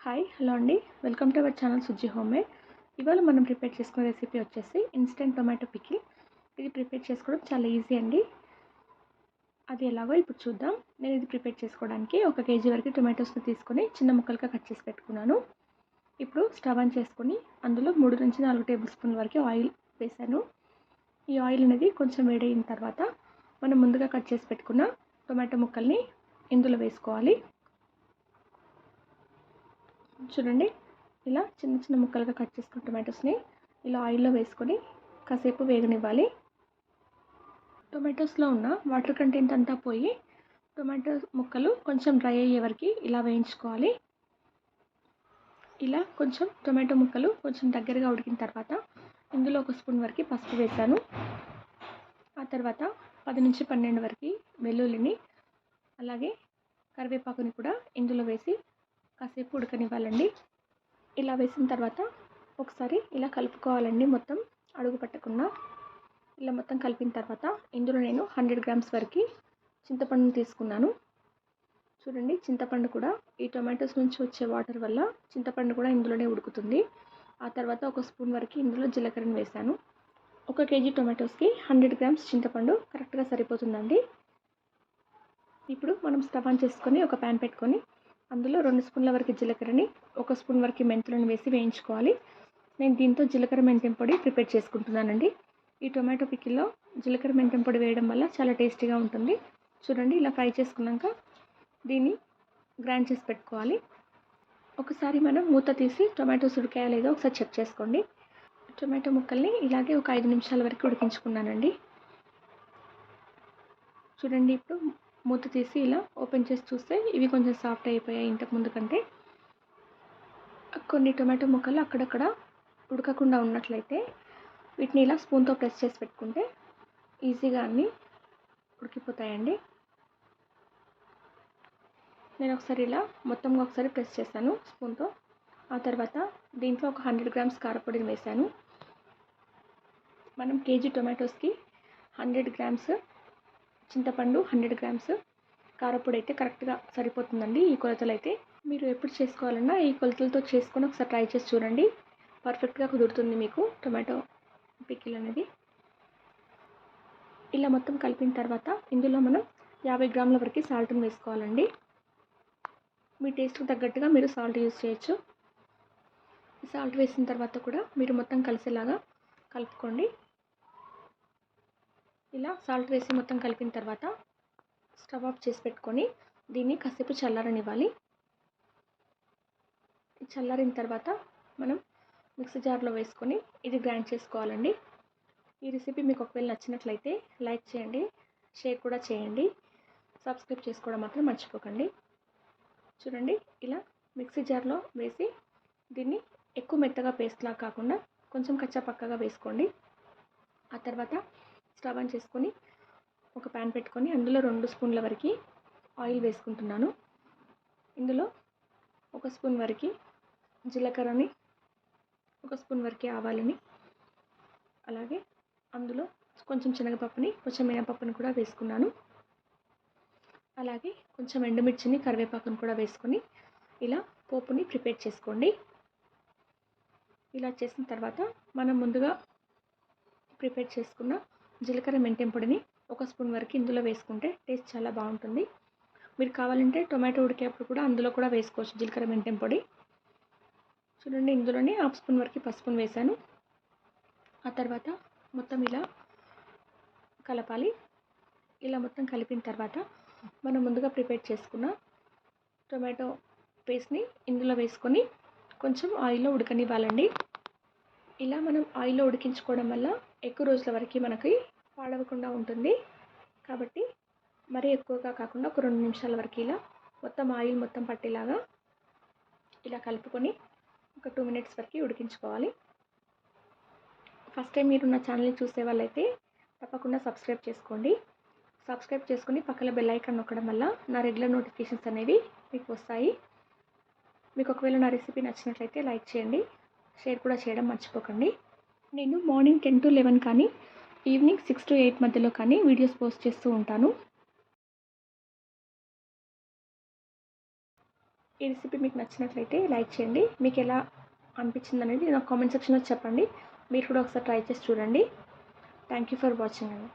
Hi hello అండి. Welcome to our channel Sujji homemade. ఇవాళ మనం ప్రిపేర్ చేసుకునే రెసిపీ వచ్చేసి ఇన్స్టెంట్ టొమాటో పికిల్. ఇది ప్రిపేర్ చేసుకోవడం చాలా ఈజీ అండి. అది ఎలాగో ఇప్పుడు చూద్దాం. నేను ఇది ప్రిపేర్ చేసుకోవడానికి 1 కేజీ వరకు టొమాటోస్ని తీసుకొని చిన్న ముక్కలుగా కట్ చేసి పెట్టుకున్నాను. ఇప్పుడు స్టవ్ ఆన్ చేసుకొని అందులో 3 నుంచి 4 టేబుల్ స్పూన్ల వరకు ఆయిల్ వేసాను. ఈ ఆయిల్ అనేది కొంచెం వేడైన తర్వాత మనం ముందుగా కట్ చేసి పెట్టుకున్న టొమాటో ముక్కల్ని ఇందులో వేసుకోవాలి. చూడండి, ఇలా చిన్న చిన్న ముక్కలుగా కట్ చేసుకున్న టొమాటోస్ని ఇలా ఆయిల్లో వేసుకొని కాసేపు వేగనివ్వాలి. టొమాటోస్లో ఉన్న వాటర్ కంటెంట్ అంతా పోయి టొమాటో ముక్కలు కొంచెం డ్రై అయ్యే వరకు ఇలా వేయించుకోవాలి. ఇలా కొంచెం టొమాటో ముక్కలు కొంచెం దగ్గరగా ఉడికిన తర్వాత ఇందులో 1 స్పూన్ వరకు పసుపు వేసాను. ఆ తర్వాత 10 నుంచి 12 వరకు వెల్లుల్లిని అలాగే కరివేపాకుని కూడా ఇందులో వేసి కాసేపు ఉడకనివ్వాలండి. ఇలా వేసిన తర్వాత ఒకసారి ఇలా కలుపుకోవాలండి, మొత్తం అడుగు పట్టకుండా. ఇలా మొత్తం కలిపిన తర్వాత ఇందులో నేను 100 గ్రామ్స్ వరకు చింతపండుని తీసుకున్నాను. చూడండి, చింతపండు కూడా ఈ టొమాటోస్ నుంచి వచ్చే వాటర్ వల్ల చింతపండు కూడా ఇందులోనే ఉడుకుతుంది. ఆ తర్వాత 1 స్పూన్ వరకు ఇందులో జీలకర్రని వేశాను. 1 కేజీ టొమాటోస్కి 100 గ్రామ్స్ చింతపండు కరెక్ట్గా సరిపోతుందండి. ఇప్పుడు మనం స్టవ్ ఆన్ చేసుకొని ఒక ప్యాన్ పెట్టుకొని అందులో 2 స్పూన్ల వరకు జీలకర్రని 1 స్పూన్ వరకు మెంతులను వేసి వేయించుకోవాలి. నేను దీంతో జీలకర్ర మెంతం పొడి ప్రిపేర్ చేసుకుంటున్నానండి. ఈ టొమాటో పికిల్లో జీలకర్ర మెంతం పొడి వేయడం వల్ల చాలా టేస్టీగా ఉంటుంది. చూడండి, ఇలా ఫ్రై చేసుకున్నాక దీన్ని గ్రైండ్ చేసి పెట్టుకోవాలి. ఒకసారి మనం మూత తీసి టొమాటోస్ ఉడికాయో లేదో ఒకసారి చెక్ చేసుకోండి. టొమాటో ముక్కల్ని ఇలాగే ఒక 5 నిమిషాల వరకు ఉడికించుకున్నానండి. చూడండి, ఇప్పుడు మూత తీసి ఇలా ఓపెన్ చేసి చూస్తే ఇవి కొంచెం సాఫ్ట్ అయిపోయాయి ఇంతకు ముందు కంటే. కొన్ని టొమాటో ముక్కలు అక్కడక్కడ ఉడకకుండా ఉన్నట్లయితే వీటిని ఇలా స్పూన్తో ప్రెస్ చేసి పెట్టుకుంటే ఈజీగా అన్నీ ఉడికిపోతాయండి. నేను ఒకసారి ఇలా మొత్తంగా ఒకసారి ప్రెస్ చేశాను స్పూన్తో. ఆ తర్వాత దీంట్లో ఒక 100 గ్రామ్స్ కారపొడిని వేశాను. మనం కేజీ టొమాటోస్కి 100 గ్రామ్స్ చింతపండు, 100 గ్రామ్స్ కారపొడి అయితే కరెక్ట్గా సరిపోతుందండి. ఈ కొలతలు అయితే మీరు ఎప్పుడు చేసుకోవాలన్నా ఈ కొలతలతో చేసుకొని ఒకసారి ట్రై చేసి చూడండి. పర్ఫెక్ట్గా కుదురుతుంది మీకు టొమాటో పికిల్ అనేది. ఇలా మొత్తం కలిపిన తర్వాత ఇందులో మనం 50 గ్రాముల వరకు సాల్ట్ని వేసుకోవాలండి. మీ టేస్ట్కి తగ్గట్టుగా మీరు సాల్ట్ యూజ్ చేయొచ్చు. సాల్ట్ వేసిన తర్వాత కూడా మీరు మొత్తం కలిసేలాగా కలుపుకోండి. ఇలా సాల్ట్ వేసి మొత్తం కలిపిన తర్వాత స్టవ్ ఆఫ్ చేసి పెట్టుకొని దీన్ని కాసేపు చల్లారనివ్వాలి. చల్లారిన తర్వాత మనం మిక్సీ జార్లో వేసుకొని ఇది గ్రైండ్ చేసుకోవాలండి. ఈ రెసిపీ మీకు ఒకవేళ నచ్చినట్లయితే లైక్ చేయండి, షేర్ కూడా చేయండి, సబ్స్క్రైబ్ చేసుకోవడం మాత్రం మర్చిపోకండి. చూడండి, ఇలా మిక్సీ జార్లో వేసి దీన్ని ఎక్కువ మెత్తగా పేస్ట్లా కాకుండా కొంచెం కచ్చా పక్కగా వేసుకోండి. ఆ తర్వాత స్టవ్ ఆన్ చేసుకొని ఒక ప్యాన్ పెట్టుకొని అందులో 2 స్పూన్ల వరకు ఆయిల్ వేసుకుంటున్నాను. ఇందులో 1 స్పూన్ వరకు జీలకర్రని, 1 స్పూన్ వరకు ఆవాలని, అలాగే అందులో కొంచెం శనగపప్పుని, కొంచెం మినపప్పుని కూడా వేసుకున్నాను. అలాగే కొంచెం ఎండుమిర్చిని, కరివేపాకుని కూడా వేసుకొని ఇలా పోపుని ప్రిపేర్ చేసుకోండి. ఇలా చేసిన తర్వాత మనం ముందుగా ప్రిపేర్ చేసుకున్న జీలకర్ర మెంతం పొడిని 1 స్పూన్ వరకు ఇందులో వేసుకుంటే టేస్ట్ చాలా బాగుంటుంది. మీరు కావాలంటే టొమాటో ఉడికేప్పుడు కూడా అందులో కూడా వేసుకోవచ్చు జీలకర్ర మెంతం పొడి. చూడండి, ఇందులోనే 1/2 స్పూన్ వరకు పసుపుని వేశాను. ఆ తర్వాత మొత్తం ఇలా కలపాలి. ఇలా మొత్తం కలిపిన తర్వాత మనం ముందుగా ప్రిపేర్ చేసుకున్న టొమాటో పేస్ట్ని ఇందులో వేసుకొని కొంచెం ఆయిల్లో ఉడకనివ్వాలండి. ఇలా మనం ఆయిల్లో ఉడికించుకోవడం వల్ల ఎక్కువ రోజుల వరకు మనకి పాడవకుండా ఉంటుంది. కాబట్టి మరీ ఎక్కువగా కాకుండా ఒక 2 నిమిషాల వరకు ఇలా మొత్తం ఆయిల్ మొత్తం పట్టేలాగా ఇలా కలుపుకొని ఒక 2 మినిట్స్ వరకు ఉడికించుకోవాలి. ఫస్ట్ టైం మీరు నా ఛానల్ని చూసే వాళ్ళైతే తప్పకుండా సబ్స్క్రైబ్ చేసుకోండి. సబ్స్క్రైబ్ చేసుకొని పక్కన బెల్ ఐకాన్ నొక్కడం వల్ల నా రెగ్యులర్ నోటిఫికేషన్స్ అనేవి మీకు వస్తాయి. మీకు ఒకవేళ నా రెసిపీ నచ్చినట్లయితే లైక్ చేయండి, షేర్ కూడా చేయడం మర్చిపోకండి. నేను మార్నింగ్ 10 to 11 కానీ ఈవినింగ్ 6 to 8 మధ్యలో కానీ వీడియోస్ పోస్ట్ చేస్తూ ఉంటాను. ఈ రెసిపీ మీకు నచ్చినట్లయితే లైక్ చేయండి. మీకు ఎలా అనిపించింది అనేది నాకు కామెంట్ సెక్షన్లో చెప్పండి. మీరు కూడా ఒకసారి ట్రై చేసి చూడండి. థ్యాంక్ యూ ఫర్ వాచింగ్ అండి.